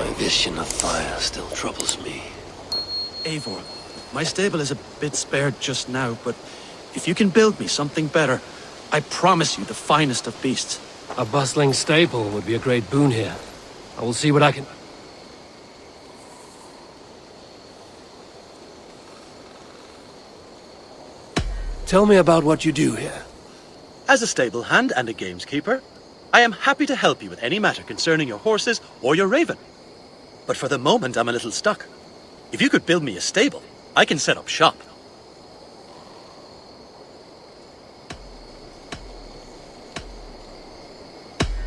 my vision of fire still troubles me. Eivor, my stable is a bit spared just now, but if you can build me something better, I promise you the finest of beasts. A bustling stable would be a great boon here. I will see what I can... Tell me about what you do here. As a stable hand and a gameskeeper, I am happy to help you with any matter concerning your horses or your raven. But for the moment, I'm a little stuck. If you could build me a stable, I can set up shop.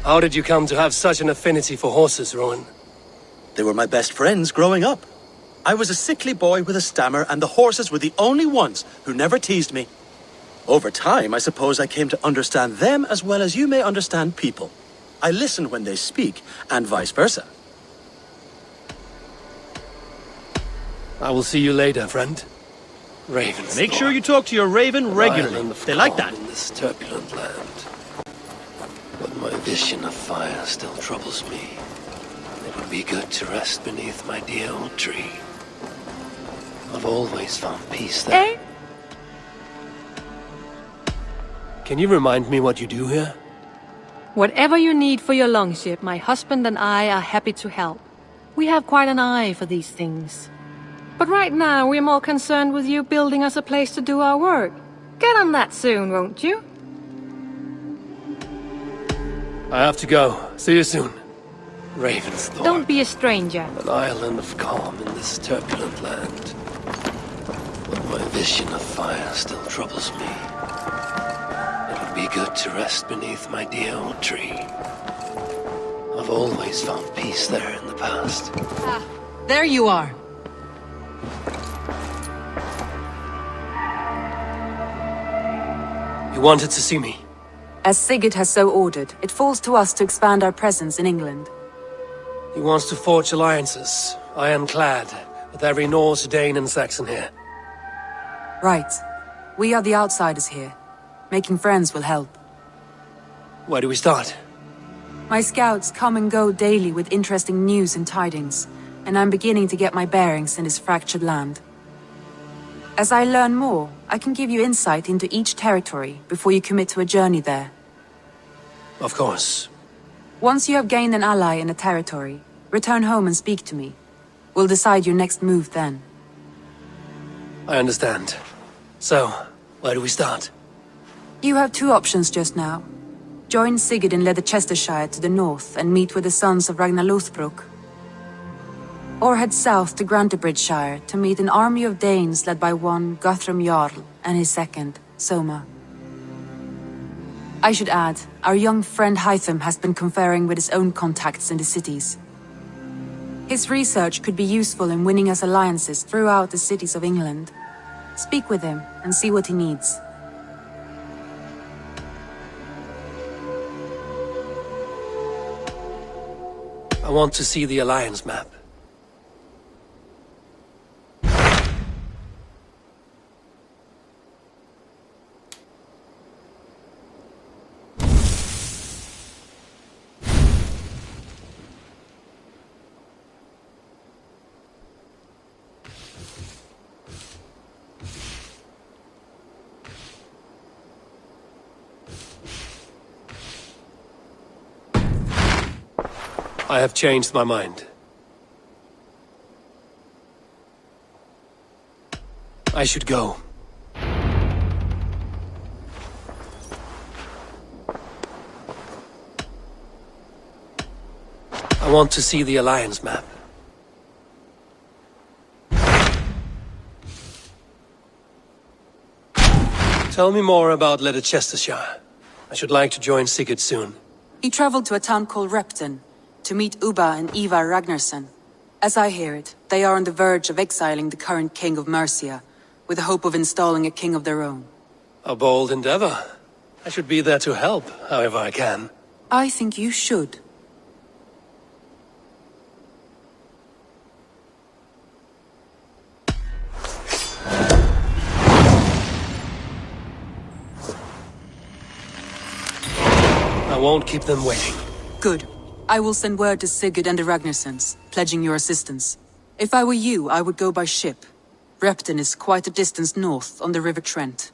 How did you come to have such an affinity for horses, Rowan? They were my best friends growing up. I was a sickly boy with a stammer, and the horses were the only ones who never teased me. Over time, I suppose I came to understand them as well as you may understand people. I listen when they speak, and vice versa. I will see you later, friend. Ravens. Make sure you talk to your raven regularly. They like that. In this turbulent land. But my vision of fire still troubles me. It would be good to rest beneath my dear old tree. I've always found peace there. Can you remind me what you do here? Whatever you need for your longship, my husband and I are happy to help. We have quite an eye for these things. But right now, we're more concerned with you building us a place to do our work. Get on that soon, won't you? I have to go. See you soon. Ravensthorpe. Don't be a stranger. An island of calm in this turbulent land. But my vision of fire still troubles me. It would be good to rest beneath my dear old tree. I've always found peace there in the past. Ah, there you are. You wanted to see me? As Sigurd has so ordered, it falls to us to expand our presence in England. He wants to forge alliances, ironclad, with every Norse, Dane and Saxon here. Right. We are the outsiders here. Making friends will help. Where do we start? My scouts come and go daily with interesting news and tidings, and I'm beginning to get my bearings in this fractured land. As I learn more, I can give you insight into each territory before you commit to a journey there. Of course. Once you have gained an ally in a territory, return home and speak to me. We'll decide your next move then. I understand. So, where do we start? You have two options just now. Join Sigurd in Leicestershire to the north and meet with the sons of Ragnar Lothbrok. Or head south to Grantebridgeshire to meet an army of Danes led by one Guthrum Jarl and his second, Soma. I should add, our young friend Hfthem has been conferring with his own contacts in the cities. His research could be useful in winning us alliances throughout the cities of England. Speak with him and see what he needs. I want to see the alliance map. I have changed my mind. I should go. I want to see the alliance map. Tell me more about Leicestershire. I should like to join Sigurd soon. He traveled to a town called Repton to meet Ubba and Ivar Ragnarsson. As I hear it, they are on the verge of exiling the current king of Mercia, with the hope of installing a king of their own. A bold endeavor. I should be there to help, however I can. I think you should. I won't keep them waiting. Good. I will send word to Sigurd and the Ragnarsons, pledging your assistance. If I were you, I would go by ship. Repton is quite a distance north on the River Trent.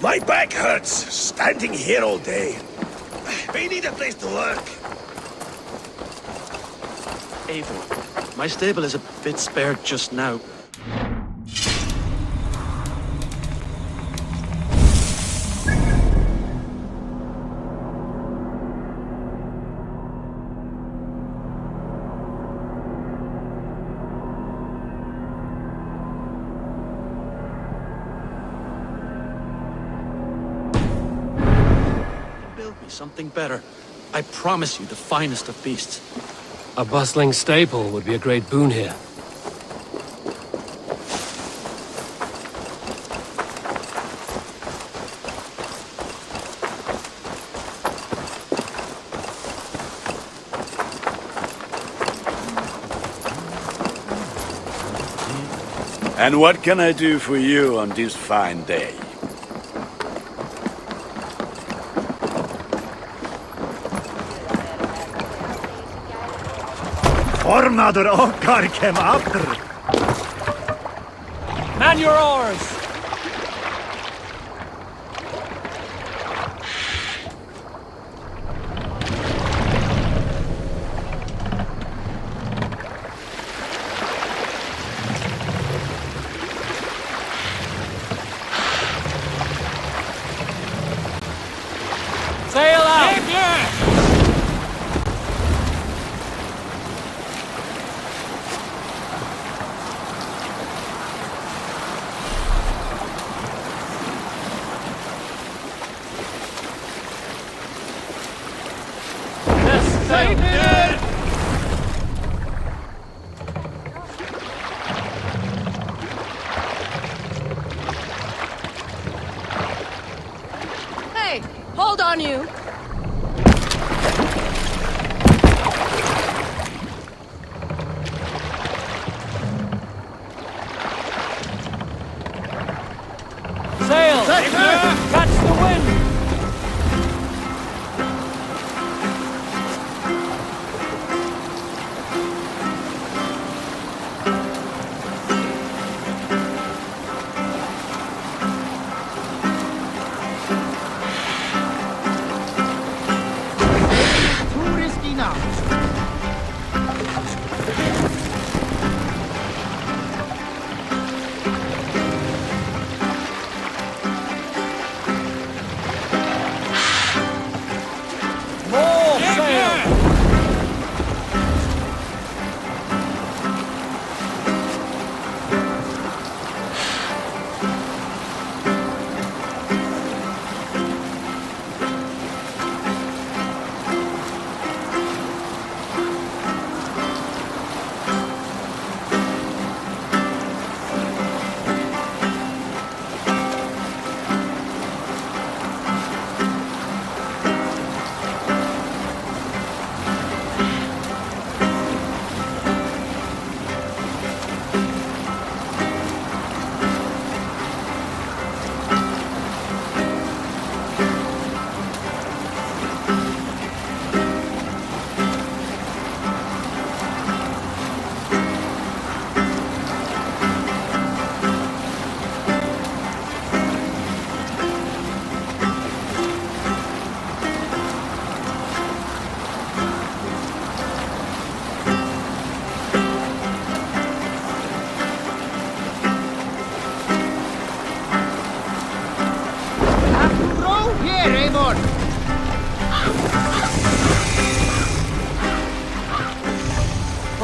My back hurts, standing here all day. We need a place to work. Eivor, my stable is a bit spared just now. Something better. I promise you the finest of beasts. A bustling stable would be a great boon here. And what can I do for you on this fine day? Formadur okkar kem after. Man your oars! Sail out! Hey, hold on you! Sail! Catch the wind!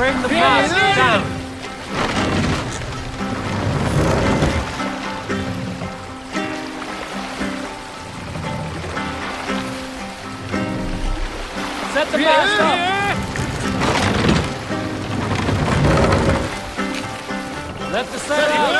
Bring the mast down. Set the mast up. Let the sail out.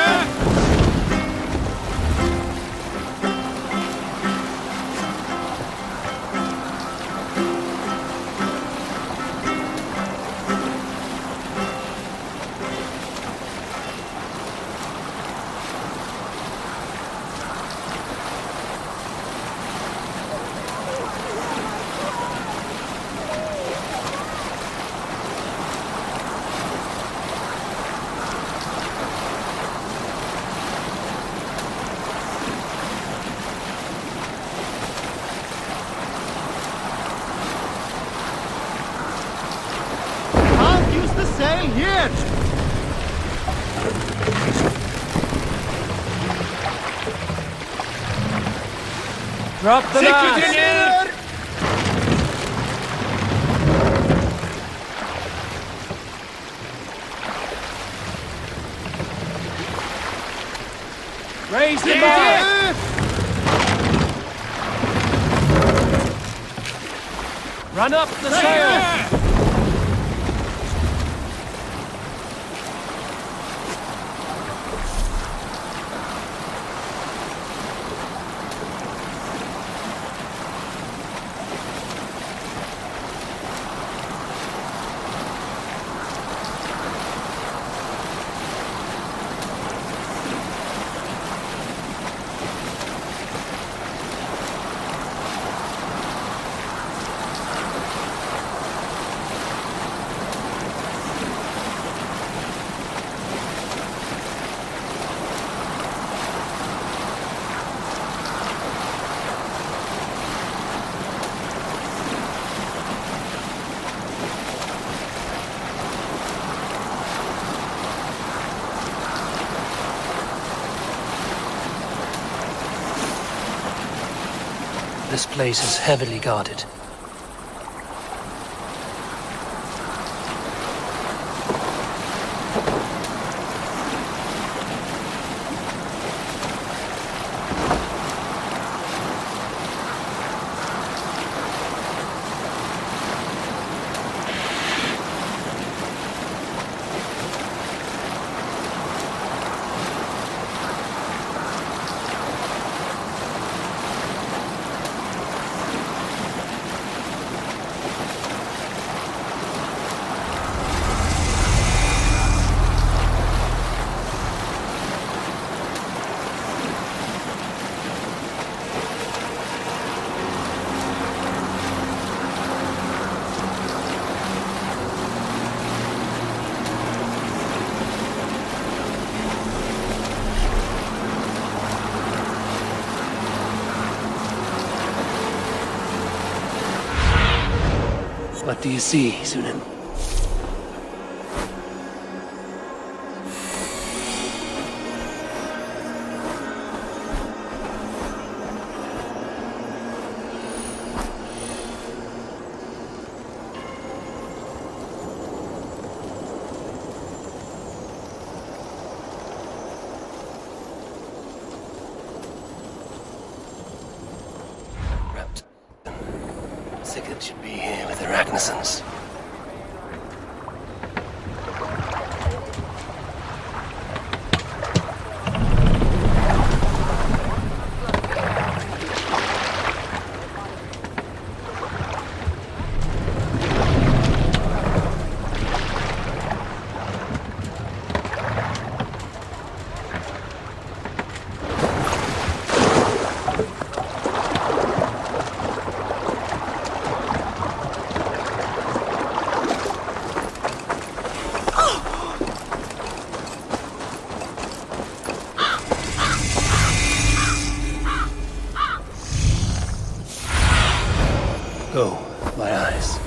Drop the mast! Raise the mast! Run up the sail! This place is heavily guarded. What do you see, Sunan? Sigurd should be here with Arachnisons. Go, my eyes.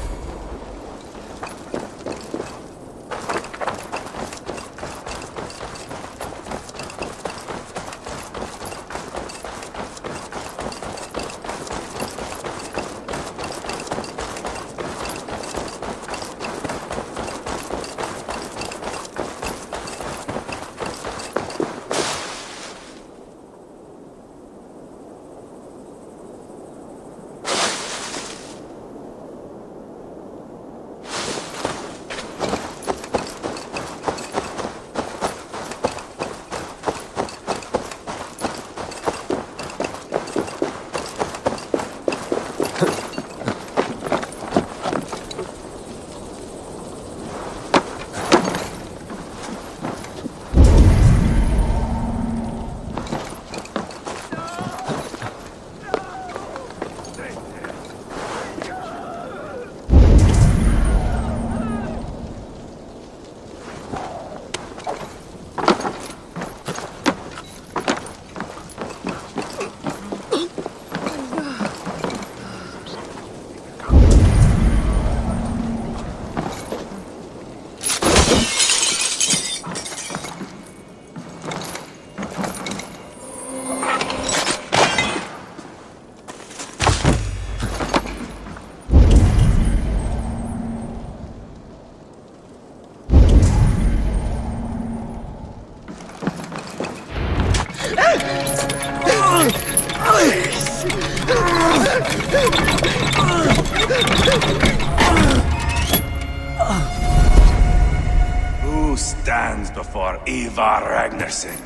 Who stands before Ivar Ragnarsson?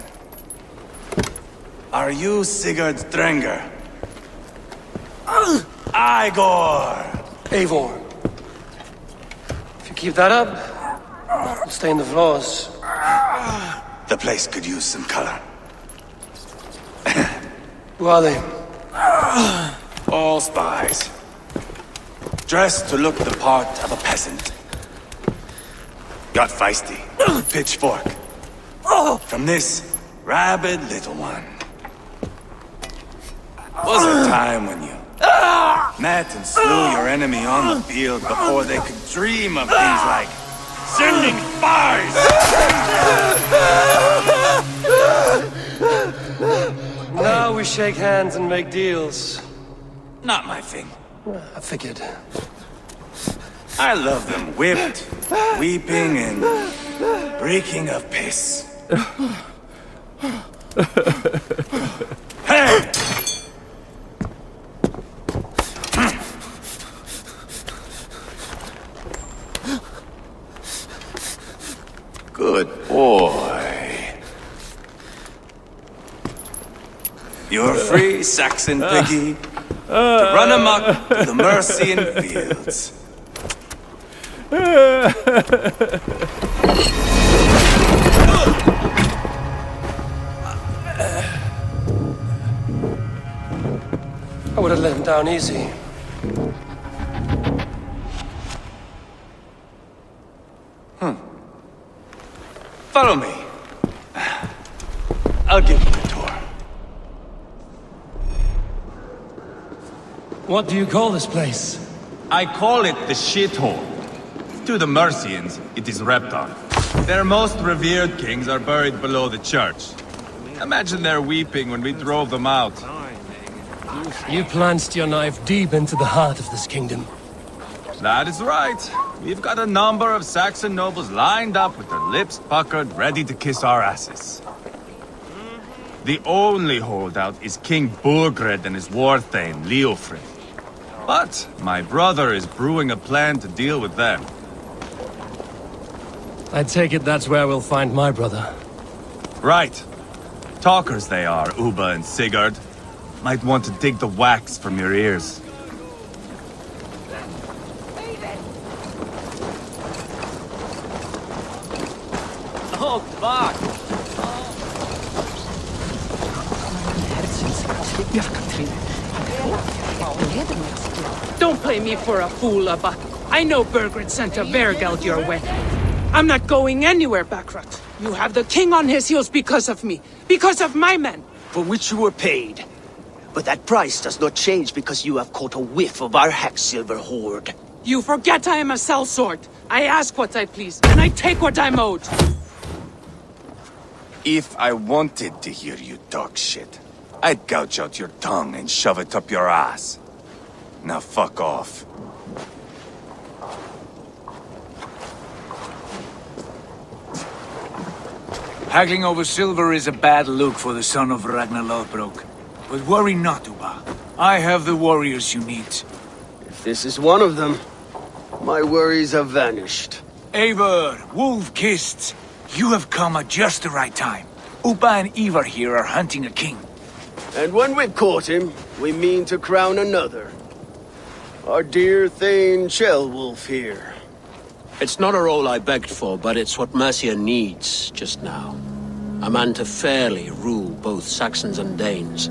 Are you Sigurd Drenger? Igor! Eivor. If you keep that up, it'll stain the floors. The place could use some color. Who are they? All spies. Dressed to look the part of a peasant. Got feisty. Pitchfork. From this rabid little one. Was a time when you met and slew your enemy on the field before they could dream of things like sending spies! Now we shake hands and make deals. Not my thing. I figured. I love them whipped, weeping, and reeking of piss. Hey! Good boy. You're free, Saxon piggy, to run amok through the Mercian fields. I would have let him down easy. Follow me. I'll give you a tour. What do you call this place? I call it the shithole. To the Mercians, it is Reptar. Their most revered kings are buried below the church. Imagine their weeping when we drove them out. You plunged your knife deep into the heart of this kingdom. That is right. We've got a number of Saxon nobles lined up with their lips puckered, ready to kiss our asses. The only holdout is King Burgred and his war thane, Leofrid. But my brother is brewing a plan to deal with them. I take it that's where we'll find my brother. Right. Talkers they are, Uba and Sigurd. Might want to dig the wax from your ears. Oh, fuck! Don't play me for a fool, Abba. I know Burgred sent a Vergeld your way. I'm not going anywhere, Backrot. You have the king on his heels because of me. Because of my men. For which you were paid. But that price does not change because you have caught a whiff of our Hacksilver hoard. You forget I am a sellsword. I ask what I please, and I take what I'm owed. If I wanted to hear you talk shit, I'd gouge out your tongue and shove it up your ass. Now fuck off. Haggling over silver is a bad look for the son of Ragnar Lothbrok. But worry not, Uba. I have the warriors you need. If this is one of them, my worries have vanished. Eivor, wolf-kissed, you have come at just the right time. Uba and Ivar here are hunting a king. And when we've caught him, we mean to crown another. Our dear Thane Shellwolf here. It's not a role I begged for, but it's what Mercia needs just now. A man to fairly rule both Saxons and Danes.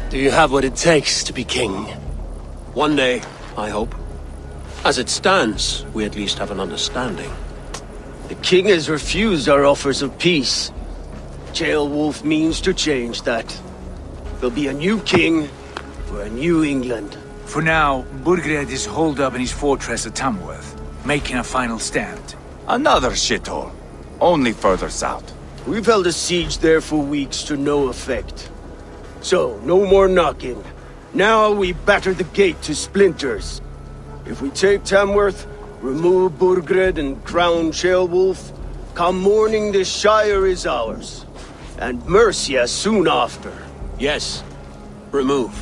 Do you have what it takes to be king? One day, I hope. As it stands, we at least have an understanding. The king has refused our offers of peace. Jailwolf means to change that. There'll be a new king for a new England. For now, Burgred is holed up in his fortress at Tamworth, making a final stand. Another shithole. Only further south. We've held a siege there for weeks to no effect. So, no more knocking. Now we batter the gate to splinters. If we take Tamworth, remove Burgred and crown Shellwolf, come morning the Shire is ours. And Mercia soon after. Yes, remove.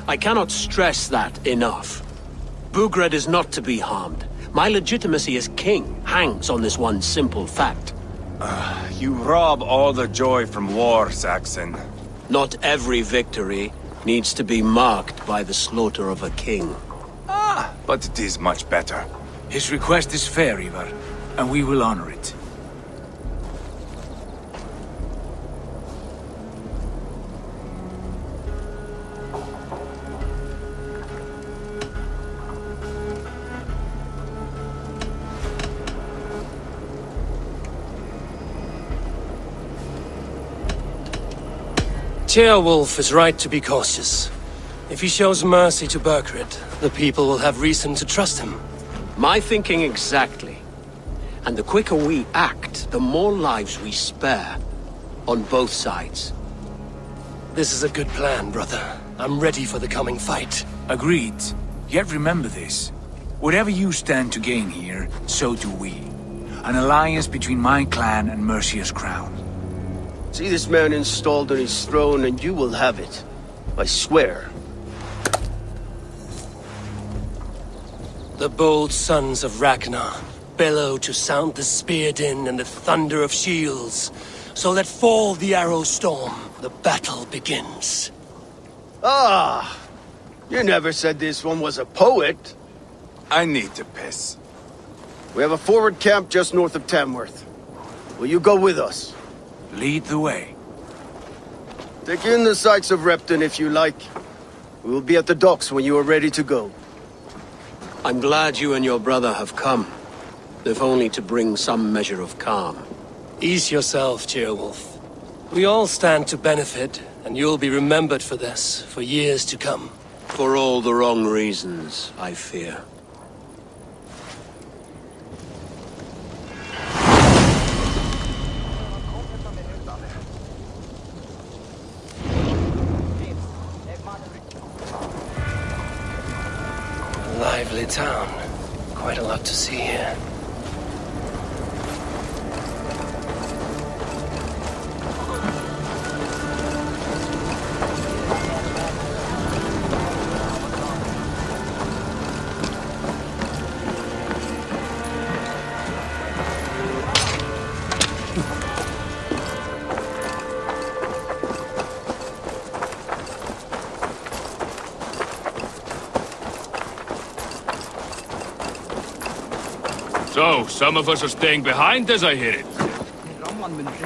I cannot stress that enough. Burgred is not to be harmed. My legitimacy as king hangs on this one simple fact. You rob all the joy from war, Saxon. Not every victory needs to be marked by the slaughter of a king. But it is much better. His request is fair, Ivar, and we will honor it. Ceolwulf is right to be cautious. If he shows mercy to Burgred, the people will have reason to trust him. My thinking exactly. And the quicker we act, the more lives we spare. On both sides. This is a good plan, brother. I'm ready for the coming fight. Agreed. Yet remember this. Whatever you stand to gain here, so do we. An alliance between my clan and Mercia's crown. See this man installed on his throne and you will have it. I swear. The bold sons of Ragnar bellow to sound the spear din and the thunder of shields. So let fall the arrow storm. The battle begins. Ah! You never said this one was a poet. I need to piss. We have a forward camp just north of Tamworth. Will you go with us? Lead the way. Take in the sights of Repton if you like. We will be at the docks when you are ready to go. I'm glad you and your brother have come. If only to bring some measure of calm. Ease yourself, Ceolwulf. We all stand to benefit, and you'll be remembered for this, for years to come. For all the wrong reasons, I fear. Lively town. Quite a lot to see here. So, some of us are staying behind as I hear it.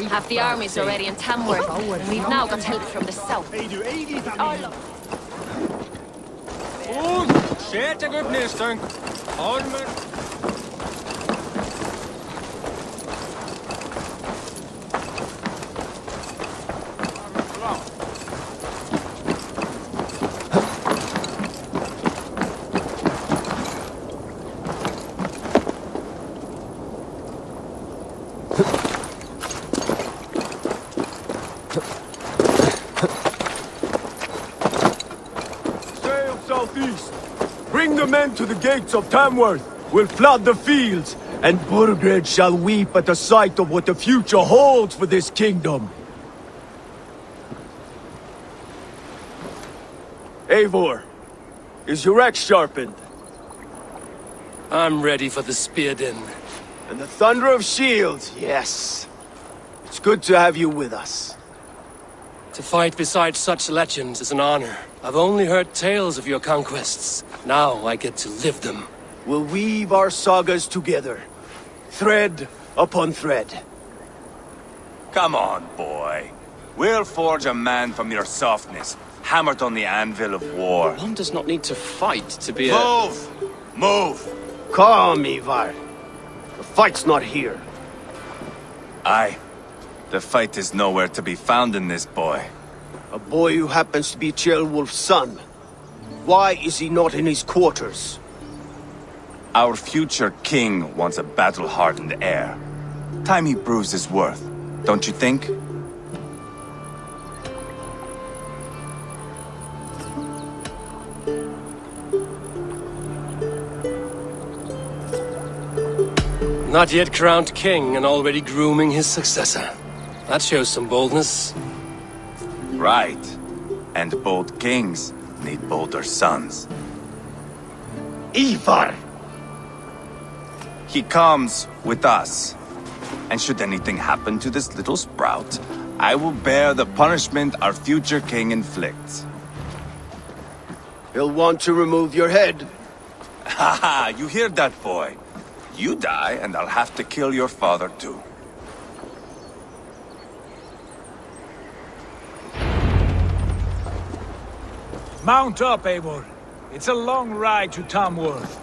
Half the army's already in Tamworth, and we've now got help from the south. Southeast. Bring the men to the gates of Tamworth. We'll flood the fields, and Burgred shall weep at the sight of what the future holds for this kingdom. Eivor, is your axe sharpened? I'm ready for the spear din. And the thunder of shields, yes. It's good to have you with us. To fight beside such legends is an honor. I've only heard tales of your conquests. Now I get to live them. We'll weave our sagas together, thread upon thread. Come on, boy. We'll forge a man from your softness, hammered on the anvil of war. One does not need to fight to be Move! Move! Calm, Ivar. The fight's not here. Aye. The fight is nowhere to be found in this boy. A boy who happens to be Ceolwulf's son. Why is he not in his quarters? Our future king wants a battle-hardened heir. Time he proves his worth, don't you think? Not yet crowned king and already grooming his successor. That shows some boldness. Right. And bold kings need bolder sons. Ivar! He comes with us. And should anything happen to this little sprout, I will bear the punishment our future king inflicts. He'll want to remove your head. Haha, you hear that, boy? You die, and I'll have to kill your father, too. Mount up, Eivor. It's a long ride to Tamworth.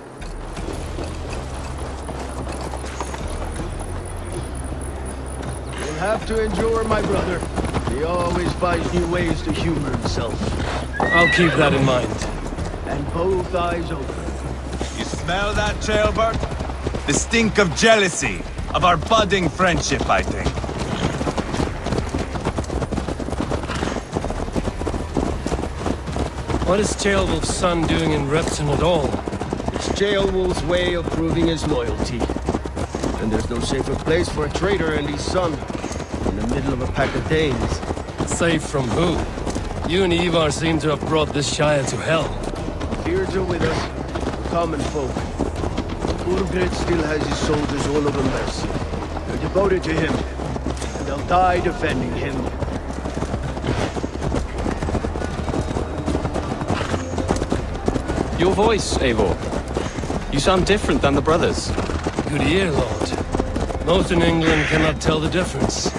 You'll have to endure, my brother. He always finds new ways to humor himself. I'll keep that in mind. And both eyes open. You smell that, Jailbird? The stink of jealousy, of our budding friendship, I think. What is Ceolwulf's son doing in Repton at all? It's Ceolwulf's way of proving his loyalty. And there's no safer place for a traitor and his son in the middle of a pack of Danes. Safe from who? You and Ivar seem to have brought this Shire to hell. Fears are with us, common folk. Burgred still has his soldiers all over mercy. They're devoted to him, and they'll die defending him. Your voice, Eivor. You sound different than the brothers. Good ear, Lord. Most in England cannot tell the difference.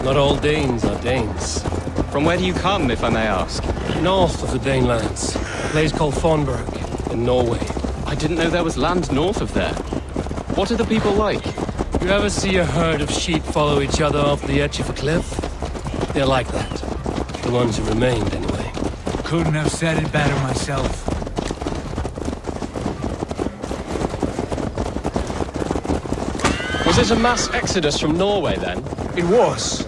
Not all Danes are Danes. From where do you come, if I may ask? North of the Danelands. A place called Thornburg, in Norway. I didn't know there was land north of there. What are the people like? You ever see a herd of sheep follow each other off the edge of a cliff? They're like that. The ones who remained, anyway. Couldn't have said it better myself. Was it a mass exodus from Norway, then? It was.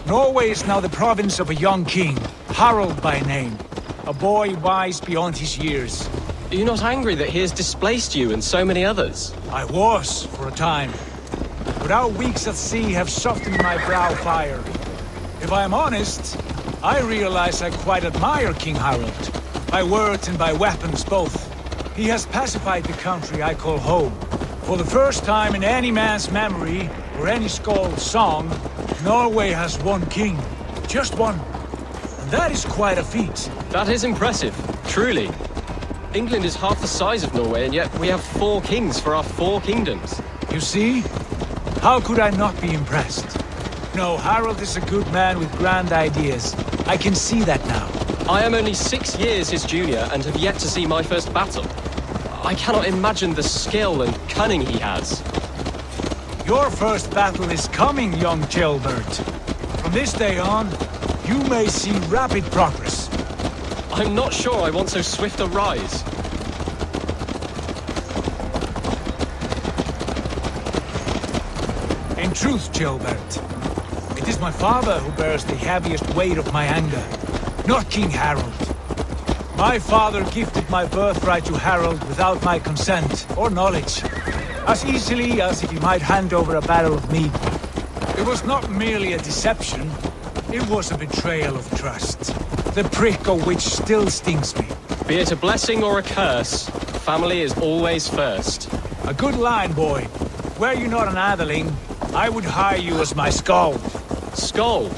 Norway is now the province of a young king, Harald by name. A boy wise beyond his years. Are you not angry that he has displaced you and so many others? I was, for a time. But our weeks at sea have softened my brow fire. If I am honest, I realize I quite admire King Harald. By words and by weapons both. He has pacified the country I call home. For the first time in any man's memory, or any skald's song, Norway has one king. Just one. And that is quite a feat. That is impressive, truly. England is half the size of Norway, and yet we have 4 kings for our 4 kingdoms. You see? How could I not be impressed? No, Harald is a good man with grand ideas. I can see that now. I am only 6 years his junior, and have yet to see my first battle. I cannot imagine the skill and cunning he has. Your first battle is coming, young Ceolbert. From this day on, you may see rapid progress. I'm not sure I want so swift a rise. In truth, Ceolbert, it is my father who bears the heaviest weight of my anger, not King Harald. My father gifted my birthright to Harald without my consent or knowledge, as easily as if he might hand over a barrel of mead. It was not merely a deception, it was a betrayal of trust. the prick of which still stings me. Be it a blessing or a curse, family is always first. A good line, boy. Were you not an atheling, I would hire you as my skald. Skald?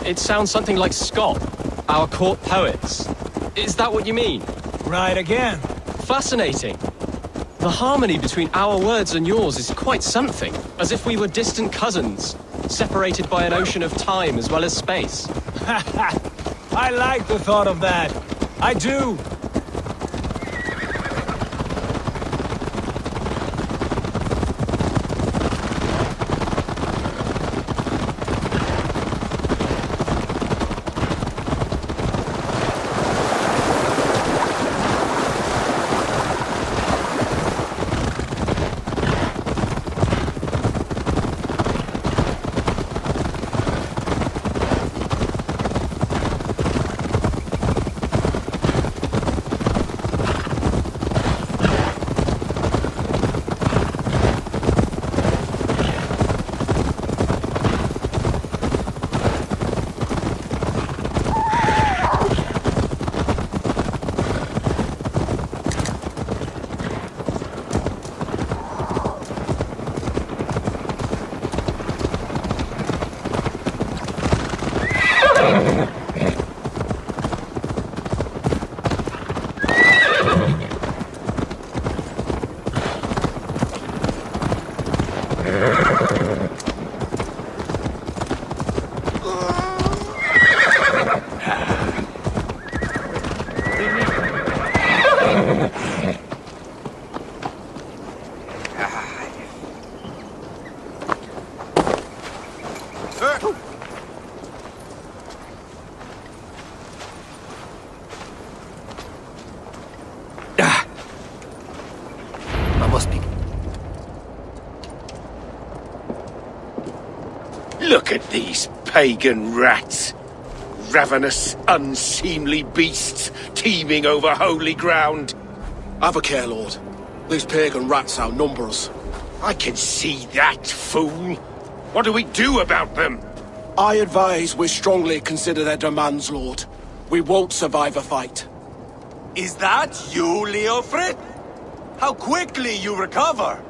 It sounds something like Scott, our court poets. Is that what you mean? Right again. Fascinating. The harmony between our words and yours is quite something, as if we were distant cousins, separated by an ocean of time as well as space. I like the thought of that. I do. Look at these pagan rats. Ravenous, unseemly beasts teeming over holy ground. Have a care, Lord. These pagan rats outnumber us. I can see that, fool. What do we do about them? I advise we strongly consider their demands, Lord. We won't survive a fight. Is that you, Leofrid? How quickly you recover!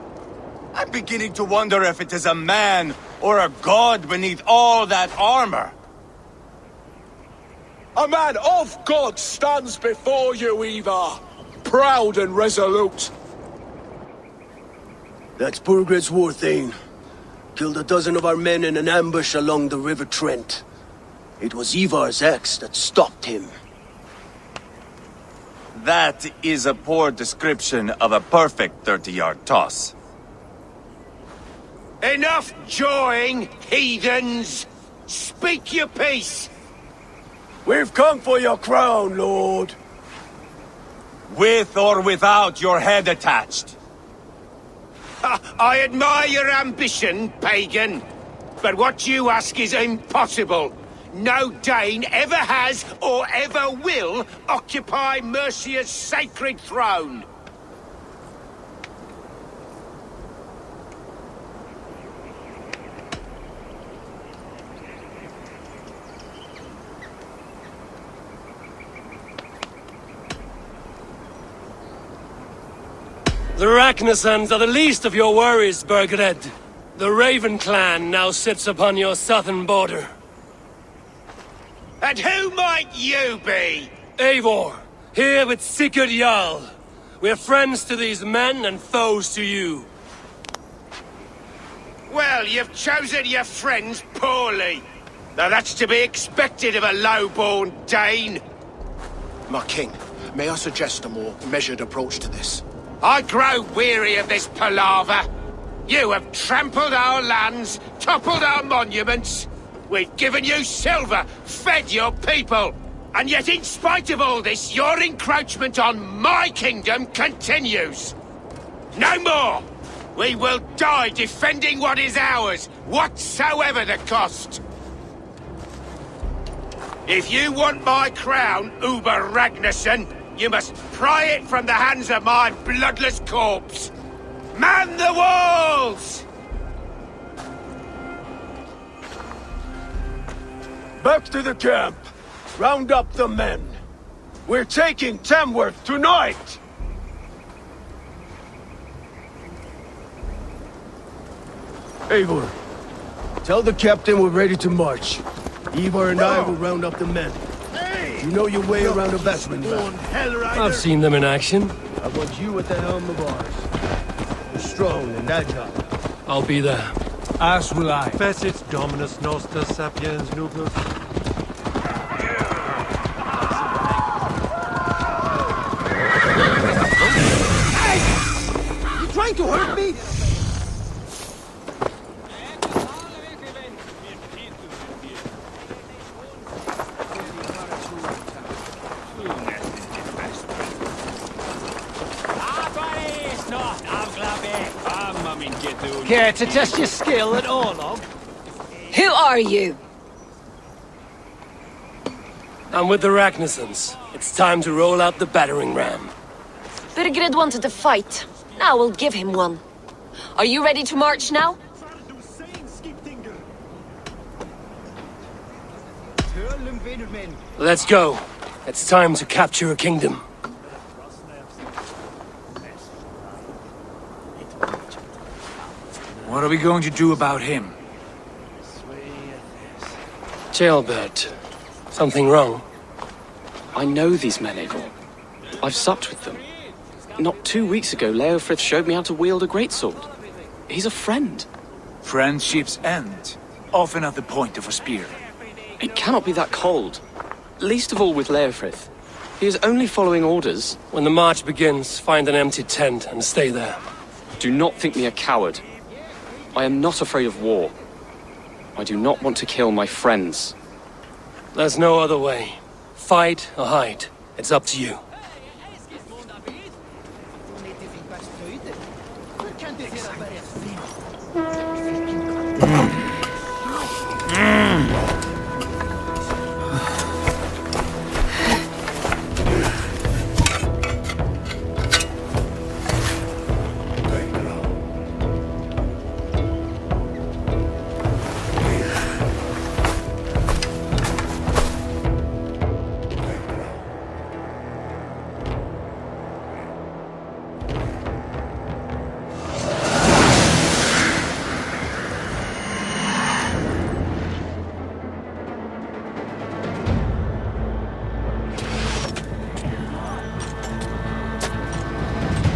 I'm beginning to wonder if it is a man or a god beneath all that armor. A man of God stands before you, Ivar. Proud and resolute. That's Burgred's war thane. Killed a dozen of our men in an ambush along the River Trent. It was Ivar's axe that stopped him. That is a poor description of a perfect 30-yard toss. Enough jawing, heathens! Speak your piece! We've come for your crown, Lord. With or without your head attached. I admire your ambition, pagan. But what you ask is impossible. No Dane ever has or ever will occupy Mercia's sacred throne. The Ragnarsons are the least of your worries, Burgred. The Raven clan now sits upon your southern border. And who might you be? Eivor, here with Sigurd Jarl. We're friends to these men and foes to you. Well, you've chosen your friends poorly. Now that's to be expected of a low-born Dane. My king, may I suggest a more measured approach to this? I grow weary of this palaver. You have trampled our lands, toppled our monuments. We've given you silver, fed your people. And yet in spite of all this, your encroachment on my kingdom continues. No more! We will die defending what is ours, whatsoever the cost. If you want my crown, Uber Ragnarsson, you must pry it from the hands of my bloodless corpse. Man the walls! Back to the camp. Round up the men. We're taking Tamworth tonight! Eivor, tell the captain we're ready to march. Eivor and I will round up the men. You know your way around a batsman. I've seen them in action. I want you at the helm of ours. You're strong and agile. I'll be there. As will I. Fecit Dominus Noster Sapiens Nucleus. Hey! You trying to hurt me? Care to test your skill at Orlog? Who are you? I'm with the Ragnarsons. It's time to roll out the battering ram. Birgrid wanted to fight. Now we'll give him one. Are you ready to march now? Let's go. It's time to capture a kingdom. What are we going to do about him? Jailbird. Something wrong? I know these men, Eivor. I've supped with them. Not 2 weeks ago, Leofrith showed me how to wield a greatsword. He's a friend. Friendships end, often at the point of a spear. It cannot be that cold. Least of all with Leofrith. He is only following orders. When the march begins, find an empty tent and stay there. Do not think me a coward. I am not afraid of war. I do not want to kill my friends. There's no other way. Fight or hide. It's up to you.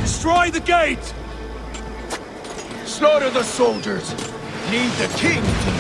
Destroy the gate! Slaughter the soldiers! Leave the king to me!